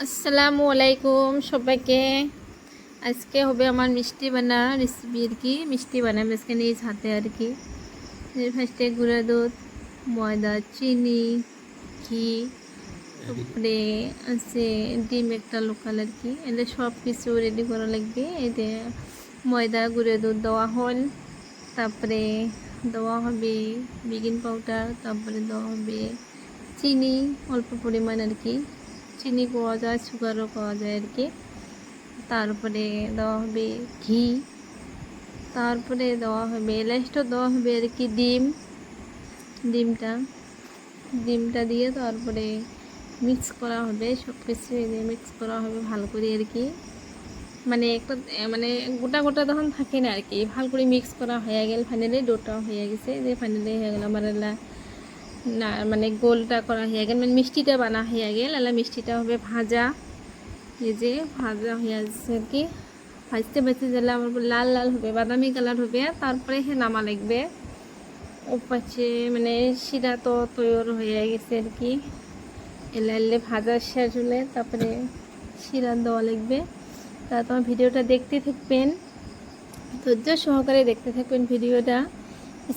আসসালামু আলাইকুম সবাইকে। আজকে হবে আমার মিষ্টি বানা রেসিপি আর কি। মিষ্টি বানাবো আজকে নিজ হাতে আর কি। ফার্স্টে গুঁড়া দুধ, ময়দা, চিনি, ঘি, তারপরে আছে ডিম একটা লোকাল আর কি। এটা সব কিছু রেডি করা লাগবে। এতে ময়দা গুঁড়া দুধ দেওয়া হল, তারপরে দেওয়া হবে বেকিং পাউডার, তারপরে দেওয়া হবে চিনি অল্প পরিমাণ আর কি। চিনি পাওয়া যায়, সুগারও পাওয়া যায় আর কি। তারপরে দেওয়া হবে ঘি, তারপরে দেওয়া হবে লাস্টে দেওয়া হবে আর কি ডিমটা ডিমটা দিয়ে তারপরে মিক্স করা হবে। সব কিছু দিয়ে মিক্স করা হবে ভালো করে আর কি। মানে একটা মানে গোটা গোটা তখন থাকে না আর কি। ভালো করে মিক্স করা হয়ে গেল, ফাইনালি ডোটা হয়ে গেছে। যে ফাইনালি হয়ে গেল আমার না মানে গোলটা করা হয়ে গেল, মানে মিষ্টিটা বানা হয়ে গেল। মিষ্টিটা হবে ভাজা, এই যে ভাজা হয়ে আসছে আর কি। ভাজতে ভাজতে দিলে আমার লাল লাল হবে, বাদামি কালার হবে, তারপরে হে নামা লাগবে। ও পাশে মানে শিরা তো তৈরি হয়ে গেছে আর কি। এলে ভাজা শেষ হলে তারপরে শিরা দেওয়া লাগবে। তা তোমার ভিডিওটা দেখতে থাকবেন, ধৈর্য সহকারে দেখতে থাকবেন ভিডিওটা,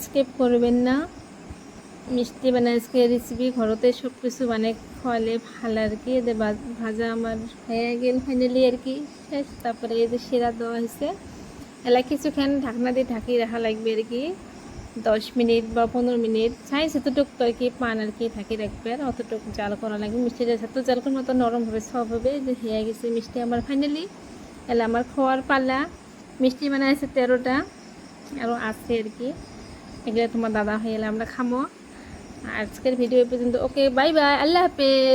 স্কিপ করবেন না। মিষ্টি বানায় আজকে রেসিপি ঘরতে সব কিছু বানিয়ে খাওয়ালে ভালো আর কি। এদের ভাজা আমার হয়ে গেল ফাইনালি আর কি শেষ। তারপরে এই যে শিরা দেওয়া হয়েছে, এলা কিছুক্ষণ ঢাকনা দিয়ে ঢাকিয়ে রাখা লাগবে আর কি। 10 মিনিট বা 15 মিনিট চাই যতটুকু আর কি পান আর কি ঢাকি রাখবে, আর অতটুকু জাল করা লাগবে। মিষ্টিটা যত জাল করার মতো নরম হবে, সব হবে। যে হয়ে গেছে মিষ্টি আমার ফাইনালি। এলা আমার খাওয়ার পাল্লা। মিষ্টি বানাইছে 13টা, আরও আছে আর কি। এগুলো তোমার দাদা হয়ে এলে আমরা খামো। আজকের ভিডিও পর্যন্ত। ওকে, বাই বাই, আল্লাহ হাফেজ।